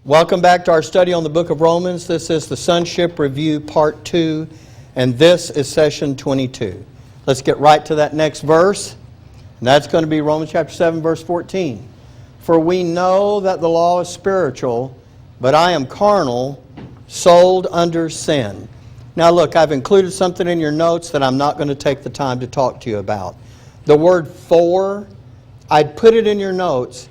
Welcome back to our study on the book of Romans. This is the Sonship Review Part 2, and this is session 22. Let's get right to that next verse, and that's going to be Romans chapter 7, verse 14. For we know that the law is spiritual, but I am carnal, sold under sin. Now look, I've included something in your notes that I'm not going to take the time to talk to you about. The word for, I'd put it in your notes.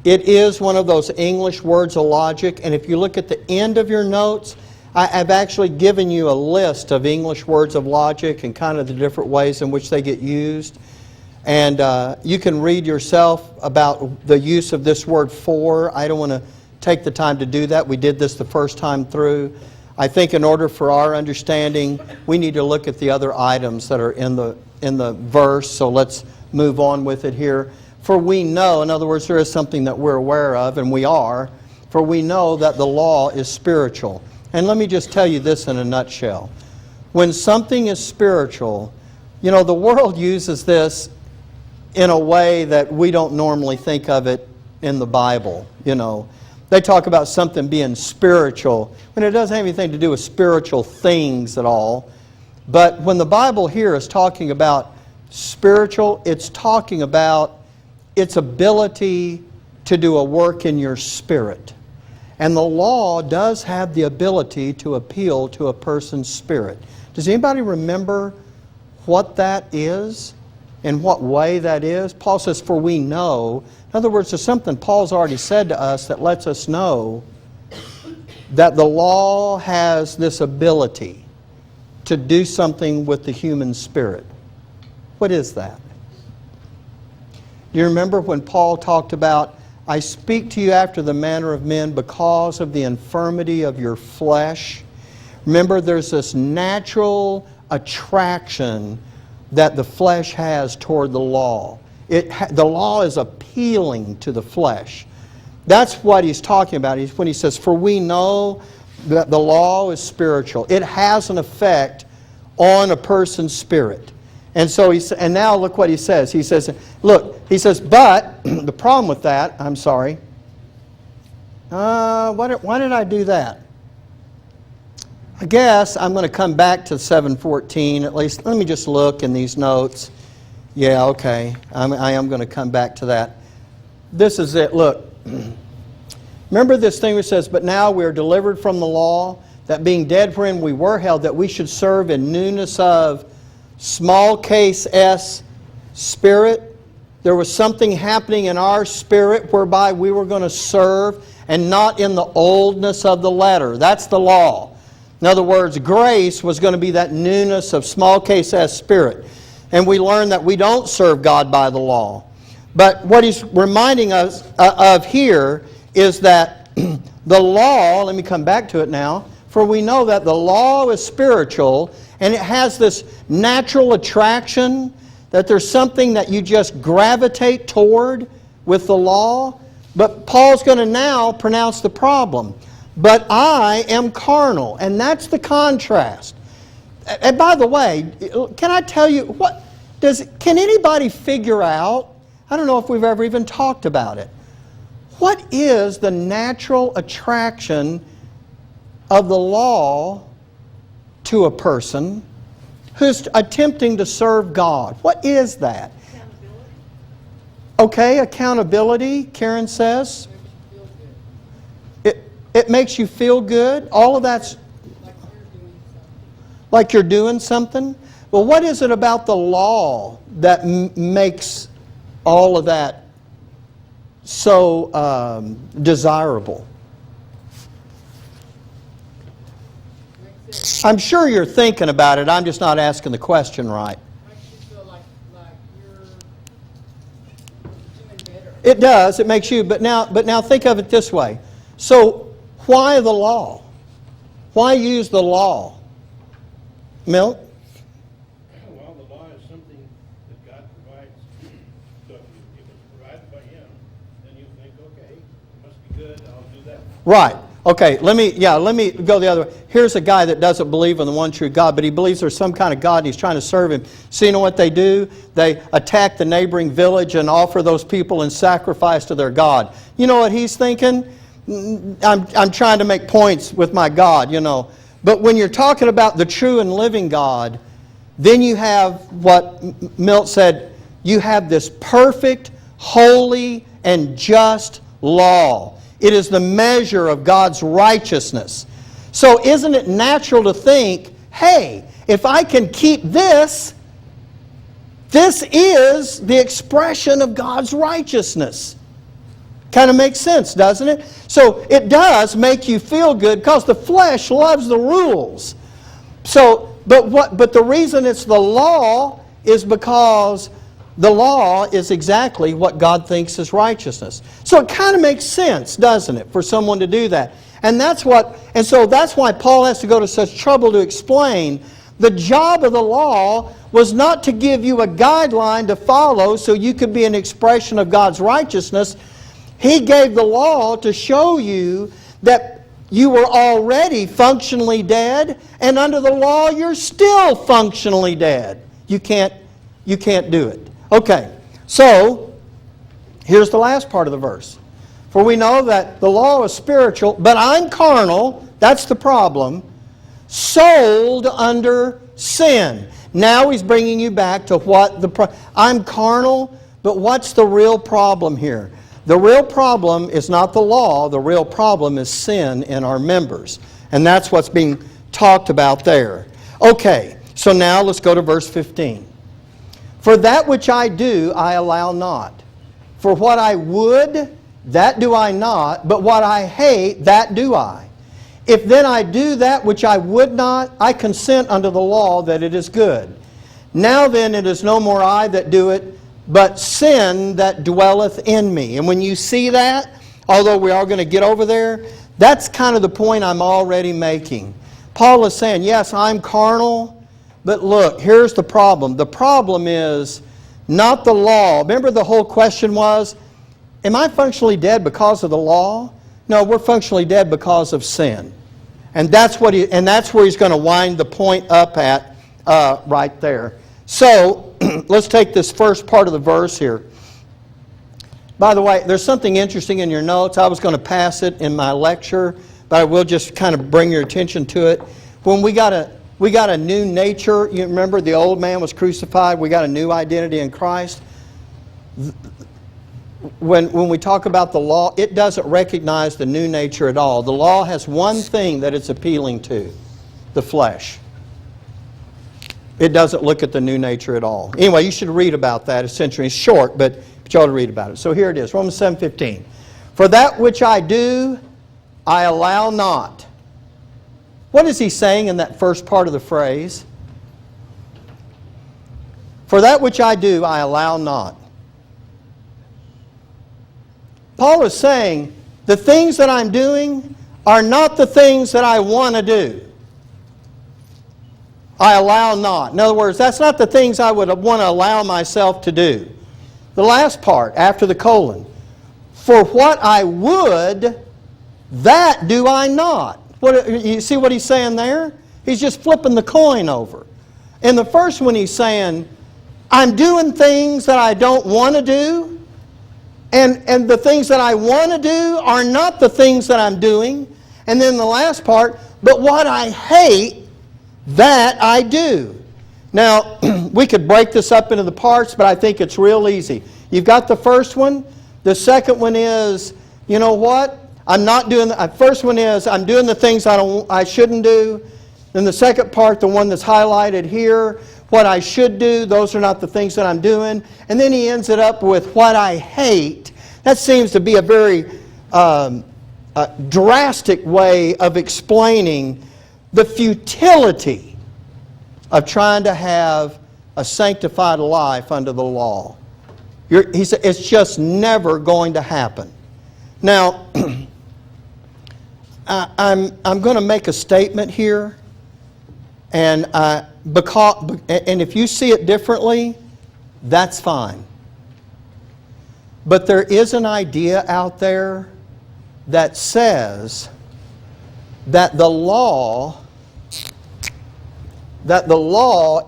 It is one of those English words of logic, and if you look at the end of your notes, I've actually given you a list of English words of logic and kind of the different ways in which they get used. And you can read yourself about the use of this word for. I don't want to take the time to do that. We did this the first time through. I think in order for our understanding, we need to look at the other items that are in the verse. So let's move on with it here. For we know, in other words, there is something that we're aware of, and we are, for we know that the law is spiritual. And let me just tell you this in a nutshell. When something is spiritual, you know, the world uses this in a way that we don't normally think of it in the Bible. You know, they talk about something being spiritual when it doesn't have anything to do with spiritual things at all. But when the Bible here is talking about spiritual, it's talking about its ability to do a work in your spirit. And the law does have the ability to appeal to a person's spirit. Does anybody remember what that is? In what way that is? Paul says, for we know. In other words, there's something Paul's already said to us that lets us know that the law has this ability to do something with the human spirit. What is that? You remember when Paul talked about, I speak to you after the manner of men because of the infirmity of your flesh. Remember, there's this natural attraction that the flesh has toward the law. The law is appealing to the flesh. That's what he's talking about when he says, for we know that the law is spiritual. It has an effect on a person's spirit. And so and now look what he says. He says, but the problem with that, I'm sorry. Why did I do that? I guess I'm going to come back to 7:14 at least. Let me just look in these notes. Yeah, okay. I am going to come back to that. This is it. Look. Remember this thing which says, but now we are delivered from the law, that being dead wherein we were held, that we should serve in newness of small case s spirit. There was something happening in our spirit whereby we were going to serve, and not in the oldness of the letter. That's the law. In other words, grace was going to be that newness of small case s spirit. And we learn that we don't serve God by the law. But what he's reminding us of here is that the law, let me come back to it now, for we know that the law is spiritual, and it has this natural attraction, that there's something that you just gravitate toward with the law. But Paul's going to now pronounce the problem. But I am carnal. And that's the contrast. And by the way, can I tell you, can anybody figure out, I don't know if we've ever even talked about it, what is the natural attraction of the law to a person who's attempting to serve God? What is that? Accountability. Okay, accountability, Karen says. It makes you feel good. All of that's like you're doing something. Well, what is it about the law that makes all of that so desirable? I'm sure you're thinking about it. I'm just not asking the question right. Makes you feel like you're doing better. It does. It makes you. But now think of it this way. So why the law? Why use the law? Milt? Well, the law is something that God provides. So if it's provided by Him, then you think, okay, it must be good. I'll do that. Right. Okay, let me go the other way. Here's a guy that doesn't believe in the one true God, but he believes there's some kind of God and he's trying to serve Him. So you know what they do? They attack the neighboring village and offer those people in sacrifice to their God. You know what he's thinking? I'm trying to make points with my God, you know. But when you're talking about the true and living God, then you have what Milt said, you have this perfect, holy, and just law. It is the measure of God's righteousness. So isn't it natural to think, hey, if I can keep this, this is the expression of God's righteousness. Kind of makes sense, doesn't it? So it does make you feel good because the flesh loves the rules. So, but the reason it's the law is because the law is exactly what God thinks is righteousness. So it kind of makes sense, doesn't it, for someone to do that? And so that's why Paul has to go to such trouble to explain the job of the law was not to give you a guideline to follow so you could be an expression of God's righteousness. He gave the law to show you that you were already functionally dead, and under the law you're still functionally dead. You can't do it. Okay, so here's the last part of the verse. For we know that the law is spiritual, but I'm carnal, that's the problem, sold under sin. Now he's bringing you back to I'm carnal, but what's the real problem here? The real problem is not the law, the real problem is sin in our members. And that's what's being talked about there. Okay, so now let's go to verse 15. For that which I do, I allow not. For what I would, that do I not, but what I hate, that do I. If then I do that which I would not, I consent unto the law that it is good. Now then it is no more I that do it, but sin that dwelleth in me. And when you see that, although we are going to get over there, that's kind of the point I'm already making. Paul is saying, yes, I'm carnal, but look, here's the problem. The problem is not the law. Remember the whole question was, am I functionally dead because of the law? No, we're functionally dead because of sin. And that's where he's going to wind the point up at right there. So, let's take this first part of the verse here. By the way, there's something interesting in your notes. I was going to pass it in my lecture, but I will just kind of bring your attention to it. When we got a new nature, you remember the old man was crucified, we got a new identity in Christ. When we talk about the law, it doesn't recognize the new nature at all. The law has one thing that it's appealing to, the flesh. It doesn't look at the new nature at all. Anyway, you should read about that. It's short, but you ought to read about it. So here it is, Romans 7:15. For that which I do, I allow not. What is he saying in that first part of the phrase? For that which I do, I allow not. Paul is saying, the things that I'm doing are not the things that I want to do. I allow not. In other words, that's not the things I would want to allow myself to do. The last part, after the colon. For what I would, that do I not. You see what he's saying there? He's just flipping the coin over. In the first one he's saying, I'm doing things that I don't want to do. And the things that I want to do are not the things that I'm doing. And then the last part, but what I hate, that I do. Now, we could break this up into the parts, but I think it's real easy. You've got the first one. The second one is, you know what? I'm not doing the first one is I'm doing the things I shouldn't do. Then the second part, the one that's highlighted here, what I should do, those are not the things that I'm doing. And then he ends it up with what I hate. That seems to be a very drastic way of explaining the futility of trying to have a sanctified life under the law. He said it's just never going to happen. Now, I'm going to make a statement here, and if you see it differently, that's fine. But there is an idea out there that says that the law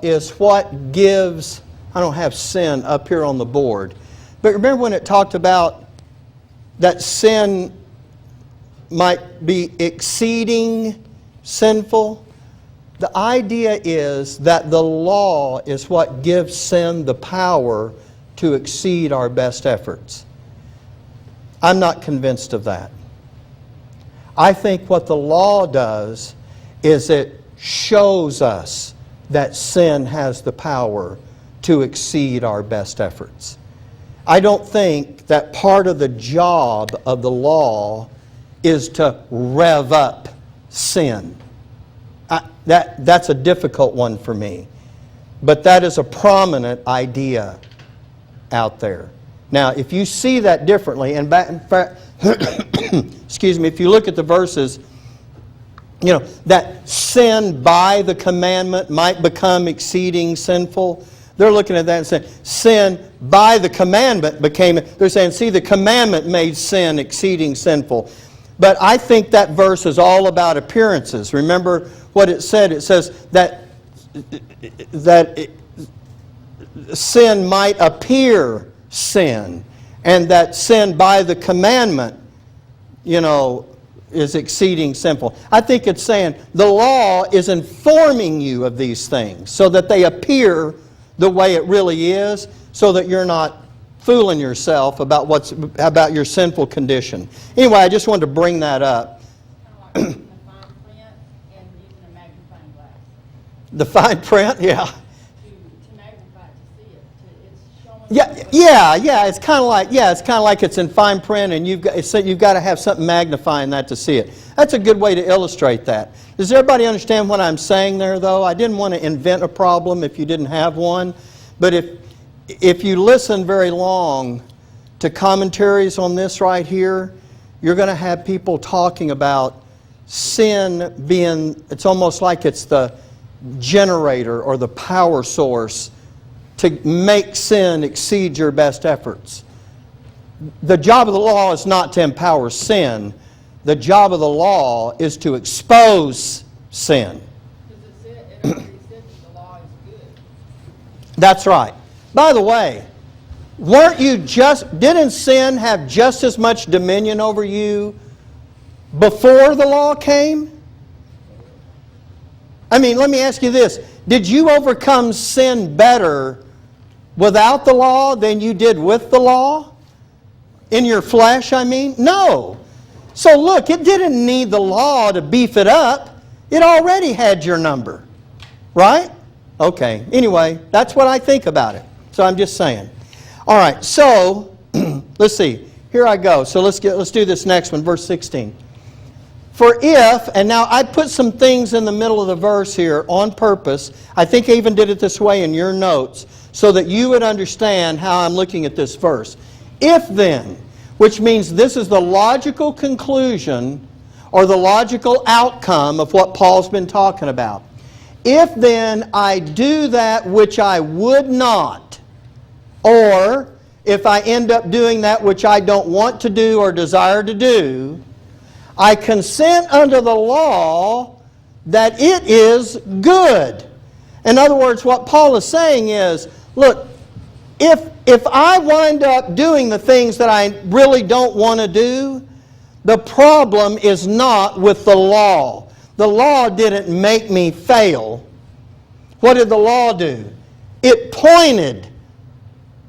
is what gives. I don't have sin up here on the board, but remember when it talked about that sin might be exceeding sinful. The idea is that the law is what gives sin the power to exceed our best efforts. I'm not convinced of that. I think what the law does is it shows us that sin has the power to exceed our best efforts. I don't think that part of the job of the law is to rev up sin. That's a difficult one for me. But that is a prominent idea out there. Now, if you see that differently, and in fact, excuse me, if you look at the verses, that sin by the commandment might become exceeding sinful. They're looking at that and saying, sin by the commandment they're saying, see, the commandment made sin exceeding sinful. But I think that verse is all about appearances. Remember what it said? It says that sin might appear sin, and that sin by the commandment, is exceeding sinful. I think it's saying the law is informing you of these things so that they appear the way it really is, so that you're not fooling yourself about your sinful condition. Anyway, I just wanted to bring that up. Kind of like reading the fine print and using a magnifying glass The fine print, yeah. to magnify it, to see it. It's showing. Yeah. It's kind of like it's in fine print, and you've got to have something magnifying that to see it. That's a good way to illustrate that. Does everybody understand what I'm saying there, though? I didn't want to invent a problem if you didn't have one, but if you listen very long to commentaries on this right here, you're going to have people talking about sin being, it's almost like it's the generator or the power source to make sin exceed your best efforts. The job of the law is not to empower sin. The job of the law is to expose sin. Because it already said that the law is good. That's right. By the way, didn't sin have just as much dominion over you before the law came? I mean, let me ask you this. Did you overcome sin better without the law than you did with the law? In your flesh, I mean? No. So look, it didn't need the law to beef it up. It already had your number. Right? Okay. Anyway, that's what I think about it. So I'm just saying. All right, so let's see. Here I go. So let's do this next one, verse 16. For if, and now I put some things in the middle of the verse here on purpose. I think I even did it this way in your notes so that you would understand how I'm looking at this verse. If then, which means this is the logical conclusion or the logical outcome of what Paul's been talking about. If then I do that which I would not, or if I end up doing that which I don't want to do or desire to do, I consent unto the law that it is good. In other words, what Paul is saying is, look, if I wind up doing the things that I really don't want to do, the problem is not with the law. The law didn't make me fail. What did the law do? It pointed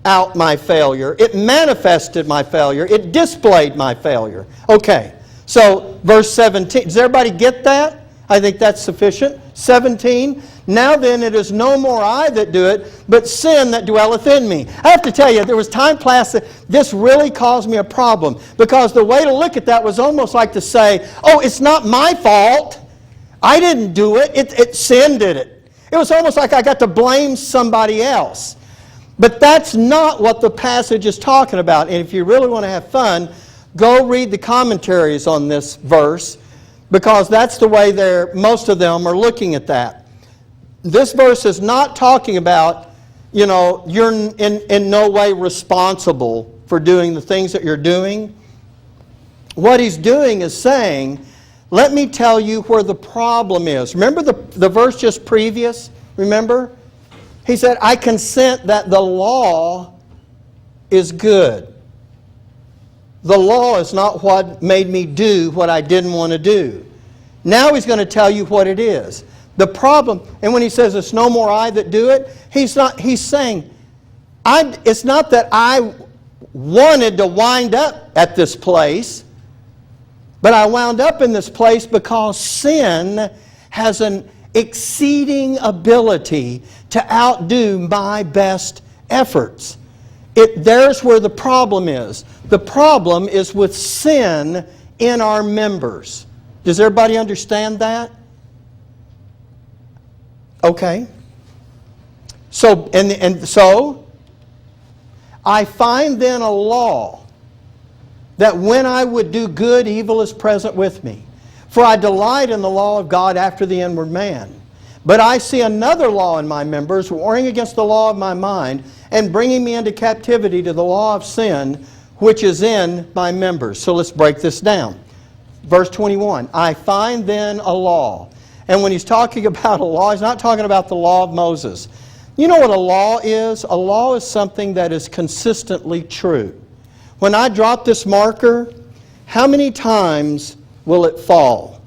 out my failure. It manifested my failure. It displayed my failure. Okay, so verse 17. Does everybody get that? I think that's sufficient. 17. Now then it is no more I that do it, but sin that dwelleth in me. I have to tell you, there was time class that this really caused me a problem, because the way to look at that was almost like to say, oh, it's not my fault. I didn't do it. Sin did it. It was almost like I got to blame somebody else. But that's not what the passage is talking about. And if you really want to have fun, go read the commentaries on this verse, because that's the way most of them are looking at that. This verse is not talking about, you're in no way responsible for doing the things that you're doing. What he's doing is saying, let me tell you where the problem is. Remember the verse just previous? Remember? He said, I consent that the law is good. the law is not what made me do what I didn't want to do. Now he's going to tell you what it is. The problem, and when he says it's no more I that do it, he's saying, it's not that I wanted to wind up at this place, but I wound up in this place because sin has an exceeding ability to outdo my best efforts. There's where the problem is. The problem is with sin in our members. Does everybody understand that? Okay. So, so, I find then a law that when I would do good, evil is present with me. For I delight in the law of God after the inward man. But I see another law in my members, warring against the law of my mind, and bringing me into captivity to the law of sin, which is in my members. So let's break this down. Verse 21, I find then a law. And when he's talking about a law, he's not talking about the law of Moses. You know what a law is? A law is something that is consistently true. When I drop this marker, how many times will it fall?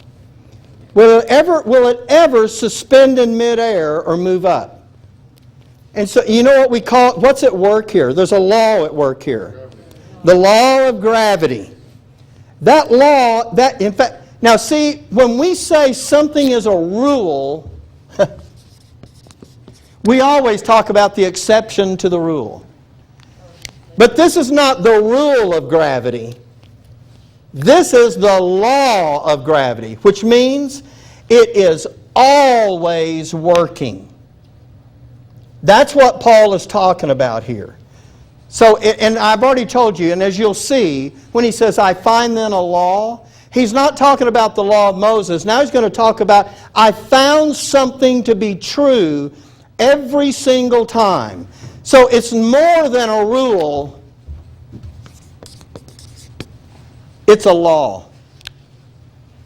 Will it ever suspend in midair or move up? And so you know what we call, what's at work here? There's a law at work here. The law of gravity. That law, in fact, now see, when we say something is a rule, we always talk about the exception to the rule. But this is not the rule of gravity. This is the law of gravity, which means it is always working. That's what Paul is talking about here. So, and I've already told you, and as you'll see, when he says, I find then a law, he's not talking about the law of Moses. Now he's going to talk about, I found something to be true every single time. So it's more than a rule. It's a law.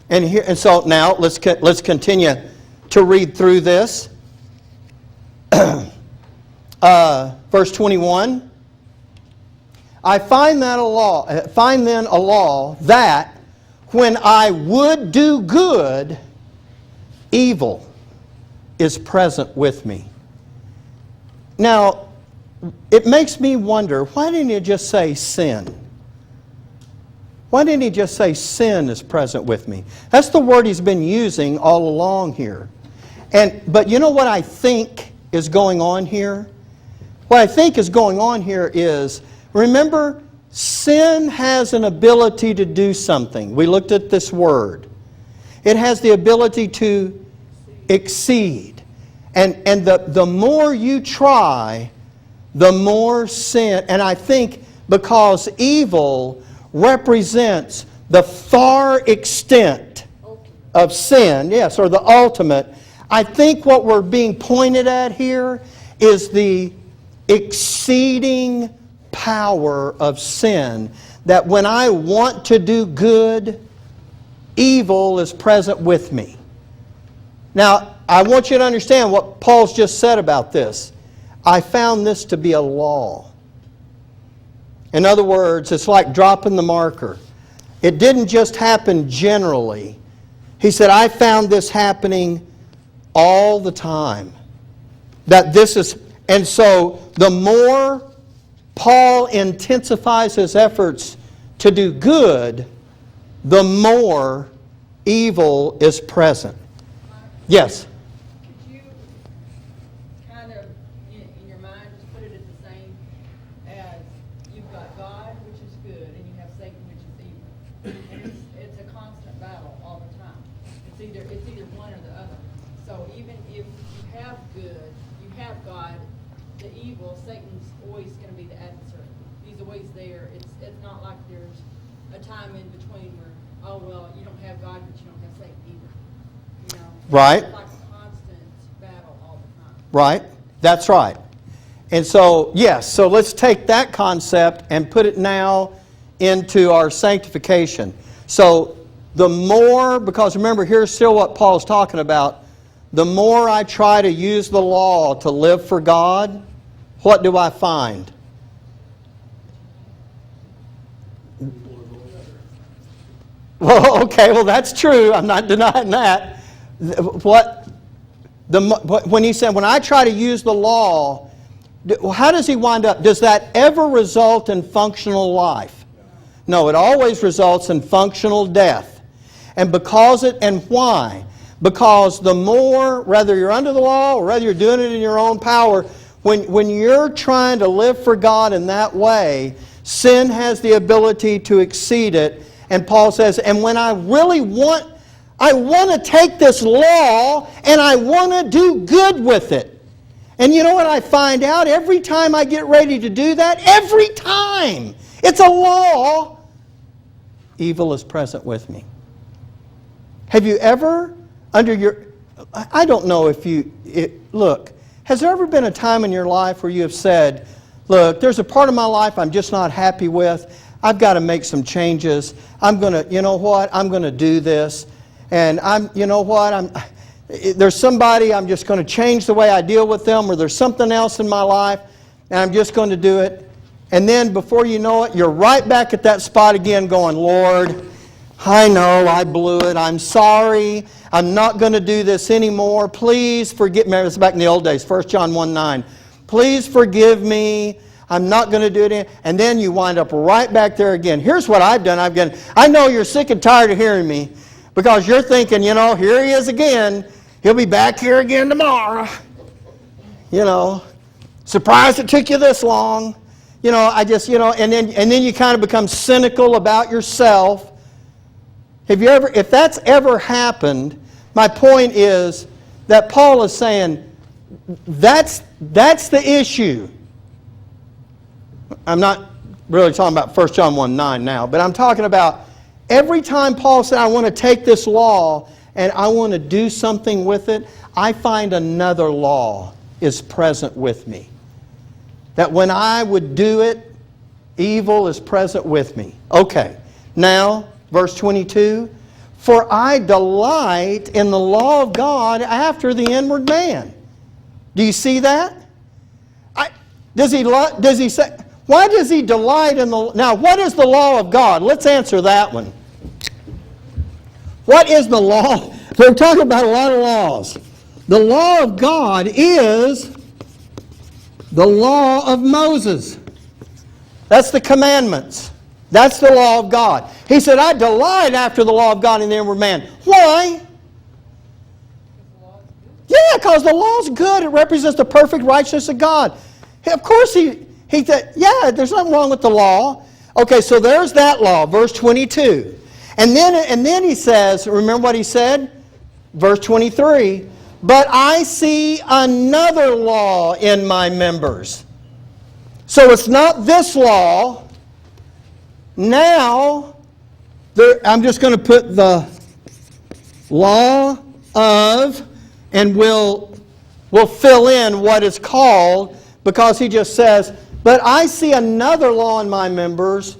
And so now let's continue to read through this. Verse 21. I find then a law that when I would do good, evil is present with me. Now, it makes me wonder, why didn't he just say sin? Why didn't he just say sin is present with me? That's the word he's been using all along here. But you know what I think is going on here? What I think is going on here is, remember, sin has an ability to do something. We looked at this word. It has the ability to exceed. And the more you try, the more sin. And I think because evil represents the far extent of sin, yes, or the ultimate, I think what we're being pointed at here is the exceeding power of sin, that when I want to do good, evil is present with me. Now, I want you to understand what Paul's just said about this. I found this to be a law. In other words, it's like dropping the marker. It didn't just happen generally. He said, I found this happening all the time. And so the more Paul intensifies his efforts to do good, the more evil is present. Yes? Could you kind of, in your mind, just put it at the same as you've got God, which is good, and you have Satan, which is evil. And it's a constant battle all the time. It's either one or the other. So even if you have good, you have God, the evil, Satan's always going to be the adversary. He's always there. It's not like there's a time in between where, oh, well, you don't have God, but you don't have Satan either. You know? Right. It's like a constant battle all the time. Right. That's right. And so, yes, so let's take that concept and put it now into our sanctification. So the more, because remember, here's still what Paul's talking about, the more I try to use the law to live for God, what do I find? Well, okay, well, that's true. I'm not denying that. When he said, when I try to use the law, how does he wind up? Does that ever result in functional life? No, it always results in functional death. And why? Because the more, whether you're under the law or whether you're doing it in your own power, when you're trying to live for God in that way, sin has the ability to exceed it. And Paul says, and when I really want to take this law and I want to do good with it. And you know what I find out? Every time I get ready to do that, every time it's a law, evil is present with me. Have you ever, I don't know if look, has there ever been a time in your life where you have said, look, there's a part of my life I'm just not happy with. I've got to make some changes. I'm going to do this. And there's somebody, I'm just going to change the way I deal with them, or there's something else in my life, and I'm just going to do it. And then before you know it, you're right back at that spot again going, Lord, I know I blew it. I'm sorry. I'm not going to do this anymore. Please forgive me. It's back in the old days, 1 John 1:9. Please forgive me. I'm not going to do it again. And then you wind up right back there again. Here's what I've done. I know you're sick and tired of hearing me because you're thinking, here he is again. He'll be back here again tomorrow. Surprised it took you this long. And then you kind of become cynical about yourself. If that's ever happened, my point is that Paul is saying that's the issue. I'm not really talking about 1 John 1:9 now, but I'm talking about every time Paul said, I want to take this law and I want to do something with it, I find another law is present with me. That when I would do it, evil is present with me. Okay, now, verse 22, for I delight in the law of God after the inward man. Do you see that? Does he say, why does he delight in the... Now, what is the law of God? Let's answer that one. What is the law? We're talking about a lot of laws. The law of God is the law of Moses. That's the commandments. That's the law of God. He said, I delight after the law of God in the inward man. Why? Yeah, because the law is good. It represents the perfect righteousness of God. Of course, he said, yeah, there's nothing wrong with the law. Okay, so there's that law, verse 22. And then he says, remember what he said? Verse 23, but I see another law in my members. So it's not this law. Now, I'm just going to put the law of, and we'll fill in what it's called, because he just says, but I see another law in my members,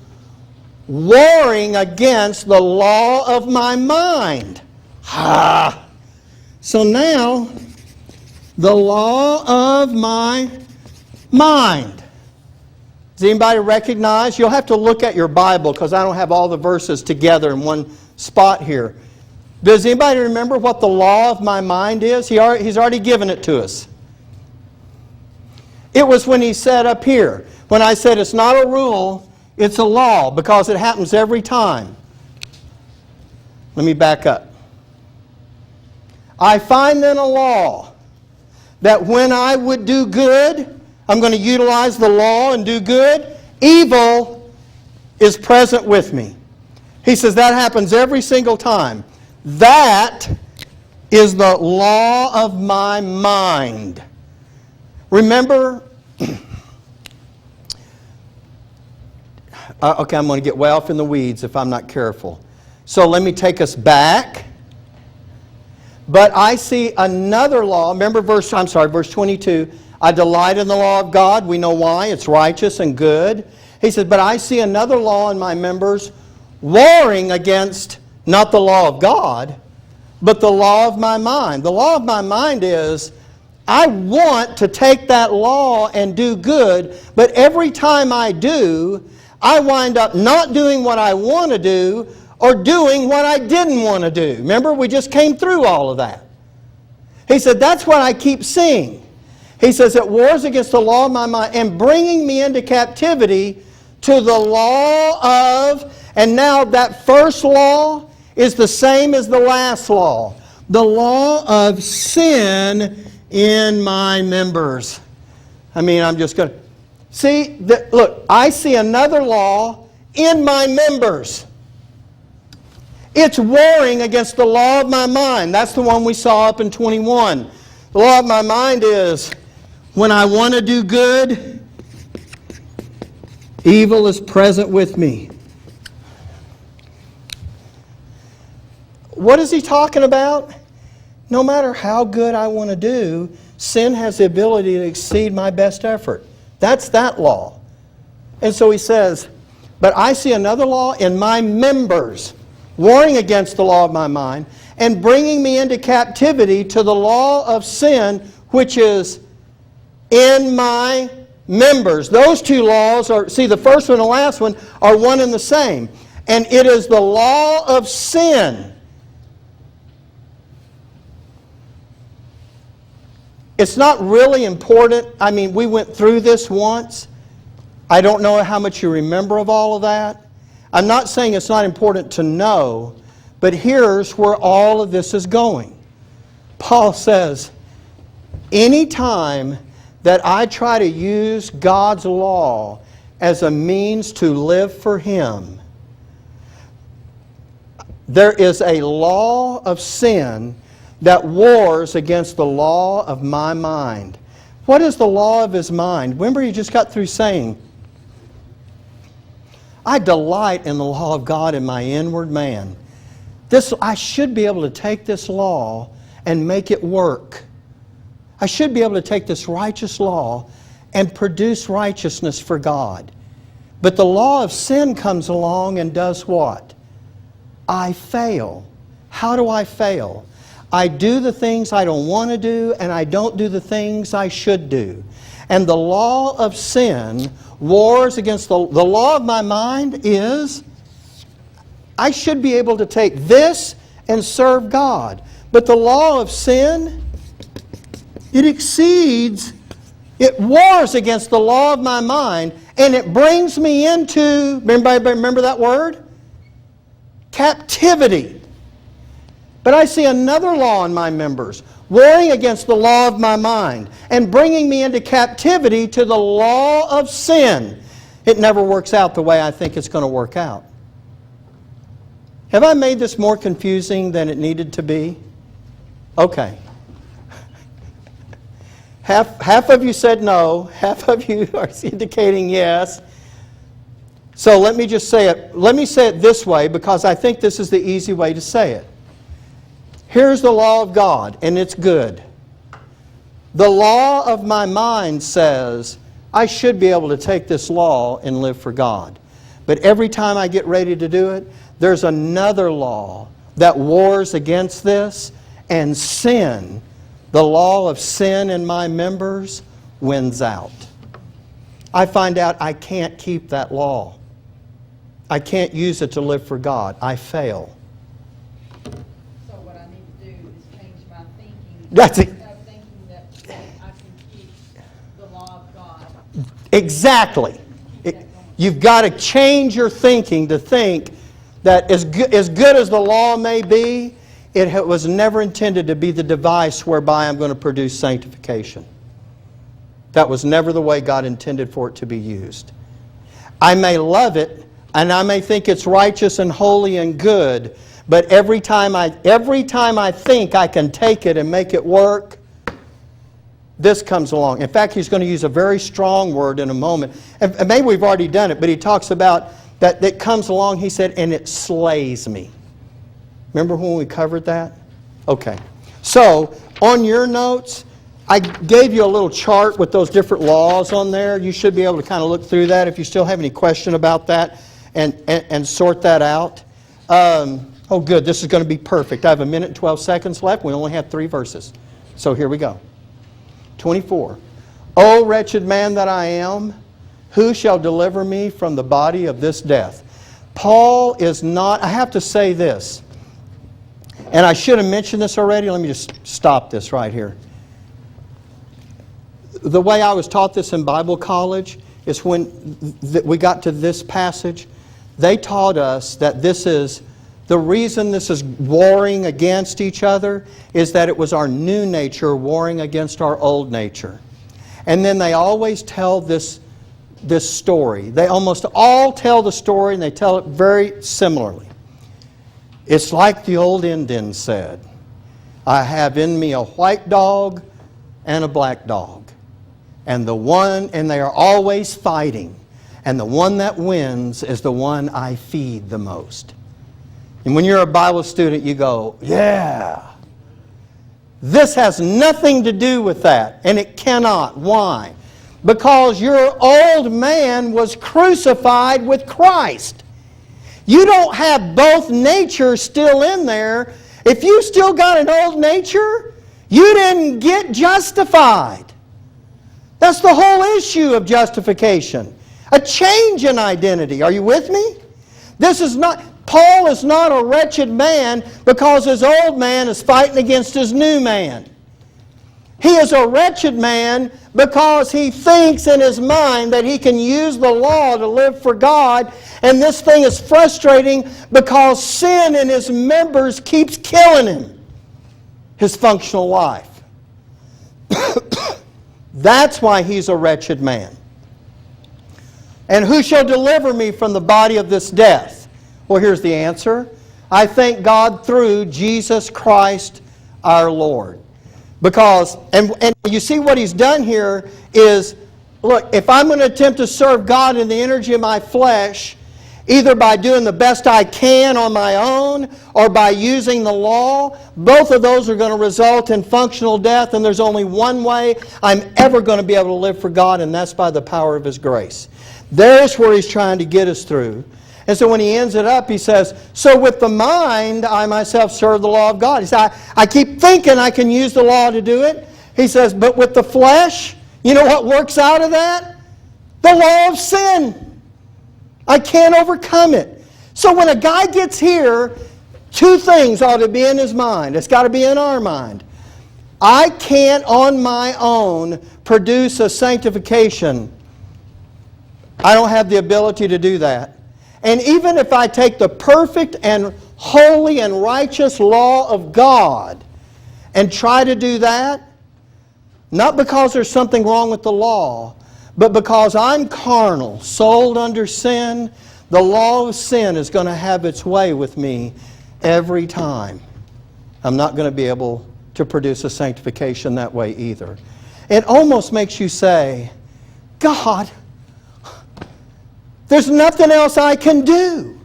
warring against the law of my mind. So now, the law of my mind. Does anybody recognize? You'll have to look at your Bible because I don't have all the verses together in one spot here. Does anybody remember what the law of my mind is? He's already given it to us. It was when he said up here, when I said it's not a rule, it's a law, because it happens every time. Let me back up. I find then a law that when I would do good, I'm going to utilize the law and do good, evil is present with me. He says that happens every single time. That is the law of my mind. Remember, okay, I'm going to get way off in the weeds if I'm not careful. So let me take us back. But I see another law. Remember verse 22. I delight in the law of God. We know why. It's righteous and good. He says, but I see another law in my members warring against not the law of God, but the law of my mind. The law of my mind is, I want to take that law and do good, but every time I do, I wind up not doing what I want to do, or doing what I didn't want to do. Remember, we just came through all of that. He said, that's what I keep seeing. He says, it wars against the law of my mind and bringing me into captivity to the law of, and now that first law is the same as the last law. The law of sin in my members. I mean, I'm just going to... See, look, I see another law in my members. It's warring against the law of my mind. That's the one we saw up in 21. The law of my mind is, when I want to do good, evil is present with me. What is he talking about? No matter how good I want to do, sin has the ability to exceed my best effort. That's that law. And so he says, but I see another law in my members, warring against the law of my mind, and bringing me into captivity to the law of sin, which is in my members. Those two laws are, see, the first one and the last one are one and the same. And it is the law of sin. It's not really important. I mean, we went through this once. I don't know how much you remember of all of that. I'm not saying it's not important to know, but here's where all of this is going. Paul says, anytime that I try to use God's law as a means to live for Him, there is a law of sin that wars against the law of my mind. What is the law of his mind? Remember, you just got through saying, I delight in the law of God in my inward man. I should be able to take this law and make it work. I should be able to take this righteous law and produce righteousness for God. But the law of sin comes along and does what? I fail. How do I fail? I do the things I don't want to do, and I don't do the things I should do. And the law of sin wars against the law of my mind is, I should be able to take this and serve God. But the law of sin, it wars against the law of my mind, and it brings me into, remember that word? Captivity. But I see another law in my members, warring against the law of my mind, and bringing me into captivity to the law of sin. It never works out the way I think it's going to work out. Have I made this more confusing than it needed to be? Okay. Half of you said no, half of you are indicating yes. So let me just say it. Let me say it this way, because I think this is the easy way to say it. Here's the law of God, and it's good. The law of my mind says, I should be able to take this law and live for God. But every time I get ready to do it, there's another law that wars against this, and sin, the law of sin in my members, wins out. I find out I can't keep that law. I can't use it to live for God. I fail. That's it. Of thinking that I can keep the law of God. Exactly. You've got to change your thinking to think that as good as the law may be, it was never intended to be the device whereby I'm going to produce sanctification. That was never the way God intended for it to be used. I may love it, and I may think it's righteous and holy and good, but every time I think I can take it and make it work, this comes along. In fact, he's going to use a very strong word in a moment. And maybe we've already done it, but he talks about that comes along, he said, and it slays me. Remember when we covered that? Okay. So, on your notes, I gave you a little chart with those different laws on there. You should be able to kind of look through that if you still have any question about that and sort that out. Oh, good. This is going to be perfect. I have 1 minute and 12 seconds left. We only have 3 verses. So here we go. 24. O wretched man that I am, who shall deliver me from the body of this death? Paul is not, I have to say this, and I should have mentioned this already. Let me just stop this right here. The way I was taught this in Bible college is when we got to this passage, they taught us that this is, the reason this is warring against each other is that it was our new nature warring against our old nature. And then they always tell this story. They almost all tell the story, and they tell it very similarly. It's like the old Indian said, I have in me a white dog and a black dog. And they are always fighting. And the one that wins is the one I feed the most. And when you're a Bible student, you go, yeah. This has nothing to do with that. And it cannot. Why? Because your old man was crucified with Christ. You don't have both natures still in there. If you still got an old nature, you didn't get justified. That's the whole issue of justification. A change in identity. Are you with me? Paul is not a wretched man because his old man is fighting against his new man. He is a wretched man because he thinks in his mind that he can use the law to live for God, and this thing is frustrating because sin in his members keeps killing him, his functional life. That's why he's a wretched man. And who shall deliver me from the body of this death? Well, here's the answer. I thank God through Jesus Christ our Lord. Because, and you see what he's done here is, look, if I'm going to attempt to serve God in the energy of my flesh, either by doing the best I can on my own or by using the law, both of those are going to result in functional death, and there's only one way I'm ever going to be able to live for God, and that's by the power of His grace. There's where he's trying to get us through. And so when he ends it up, he says, so with the mind, I myself serve the law of God. He says, I keep thinking I can use the law to do it. He says, but with the flesh, you know what works out of that? The law of sin. I can't overcome it. So when a guy gets here, two things ought to be in his mind. It's got to be in our mind. I can't on my own produce a sanctification. I don't have the ability to do that. And even if I take the perfect and holy and righteous law of God and try to do that, not because there's something wrong with the law, but because I'm carnal, sold under sin, the law of sin is going to have its way with me every time. I'm not going to be able to produce a sanctification that way either. It almost makes you say, God, there's nothing else I can do.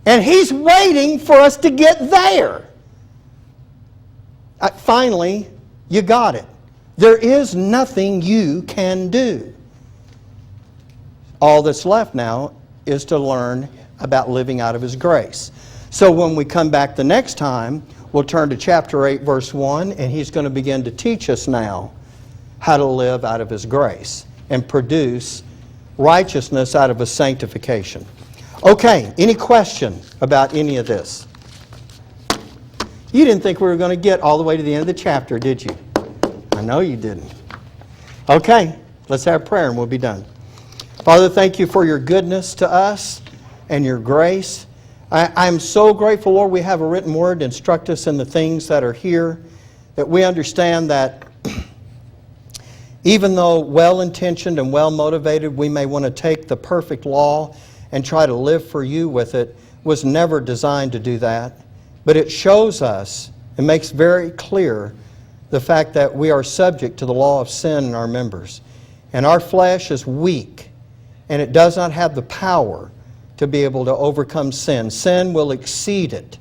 And He's waiting for us to get there. Finally, you got it. There is nothing you can do. All that's left now is to learn about living out of His grace. So when we come back the next time, we'll turn to chapter 8, verse 1, and he's going to begin to teach us now how to live out of His grace and produce righteousness out of a sanctification. Okay, any question about any of this? You didn't think we were going to get all the way to the end of the chapter, did you? I know you didn't. Okay, let's have prayer and we'll be done. Father, thank you for your goodness to us and your grace. I'm so grateful, Lord, we have a written word to instruct us in the things that are here, that we understand that even though well-intentioned and well-motivated, we may want to take the perfect law and try to live for you with it, was never designed to do that. But it shows us, it makes very clear the fact that we are subject to the law of sin in our members. And our flesh is weak, and it does not have the power to be able to overcome sin. Sin will exceed it.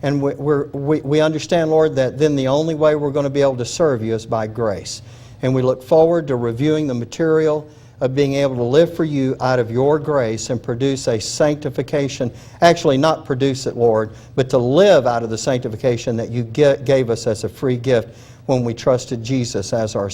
And we understand, Lord, that then the only way we're going to be able to serve you is by grace. And we look forward to reviewing the material of being able to live for you out of your grace and produce a sanctification. Actually, not produce it, Lord, but to live out of the sanctification that you gave us as a free gift when we trusted Jesus as our